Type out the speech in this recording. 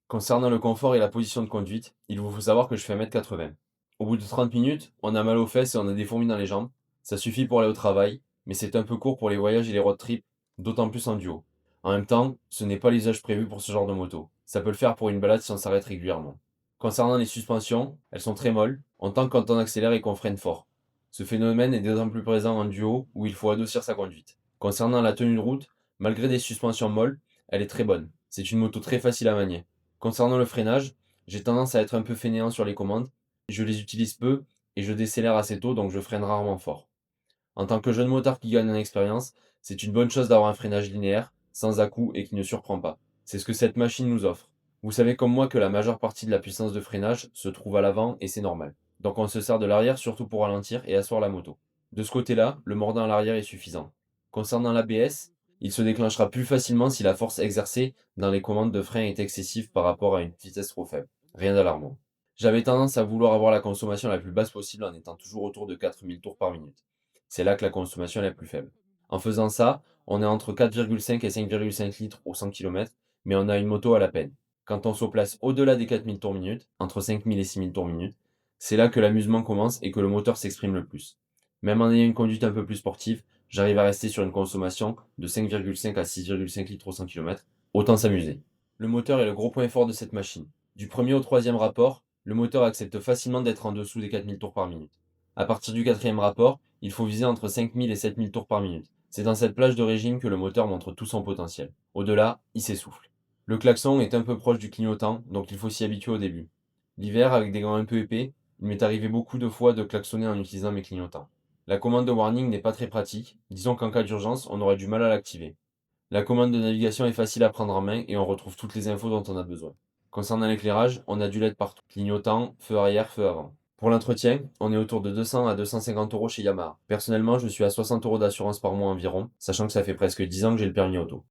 Concernant le confort et la position de conduite, il vous faut savoir que je fais 1,80 m. Au bout de 30 minutes, on a mal aux fesses et on a des fourmis dans les jambes. Ça suffit pour aller au travail, mais c'est un peu court pour les voyages et les road trips, d'autant plus en duo. En même temps, ce n'est pas l'usage prévu pour ce genre de moto. Ça peut le faire pour une balade si on s'arrête régulièrement. Concernant les suspensions, elles sont très molles, on tanque quand on accélère et qu'on freine fort. Ce phénomène est d'autant plus présent en duo où il faut adoucir sa conduite. Concernant la tenue de route, malgré des suspensions molles, elle est très bonne. C'est une moto très facile à manier. Concernant le freinage, j'ai tendance à être un peu fainéant sur les commandes. Je les utilise peu et je décélère assez tôt, donc je freine rarement fort. En tant que jeune motard qui gagne en expérience, c'est une bonne chose d'avoir un freinage linéaire, sans à-coups et qui ne surprend pas. C'est ce que cette machine nous offre. Vous savez comme moi que la majeure partie de la puissance de freinage se trouve à l'avant et c'est normal. Donc on se sert de l'arrière surtout pour ralentir et asseoir la moto. De ce côté-là, le mordant à l'arrière est suffisant. Concernant l'ABS, il se déclenchera plus facilement si la force exercée dans les commandes de frein est excessive par rapport à une vitesse trop faible. Rien d'alarmant. J'avais tendance à vouloir avoir la consommation la plus basse possible en étant toujours autour de 4000 tours par minute. C'est là que la consommation est la plus faible. En faisant ça, on est entre 4,5 et 5,5 litres au 100 km, mais on a une moto à la peine. Quand on se place au-delà des 4000 tours minute, entre 5000 et 6000 tours minute, c'est là que l'amusement commence et que le moteur s'exprime le plus. Même en ayant une conduite un peu plus sportive, j'arrive à rester sur une consommation de 5,5 à 6,5 litres au 100 km. Autant s'amuser. Le moteur est le gros point fort de cette machine. Du premier au troisième rapport, le moteur accepte facilement d'être en dessous des 4000 tours par minute. À partir du quatrième rapport, il faut viser entre 5000 et 7000 tours par minute. C'est dans cette plage de régime que le moteur montre tout son potentiel. Au-delà, il s'essouffle. Le klaxon est un peu proche du clignotant, donc il faut s'y habituer au début. L'hiver, avec des gants un peu épais, il m'est arrivé beaucoup de fois de klaxonner en utilisant mes clignotants. La commande de warning n'est pas très pratique, disons qu'en cas d'urgence, on aurait du mal à l'activer. La commande de navigation est facile à prendre en main et on retrouve toutes les infos dont on a besoin. Concernant l'éclairage, on a du LED partout, clignotant, feu arrière, feu avant. Pour l'entretien, on est autour de 200 à 250 euros chez Yamaha. Personnellement, je suis à 60 euros d'assurance par mois environ, sachant que ça fait presque 10 ans que j'ai le permis auto.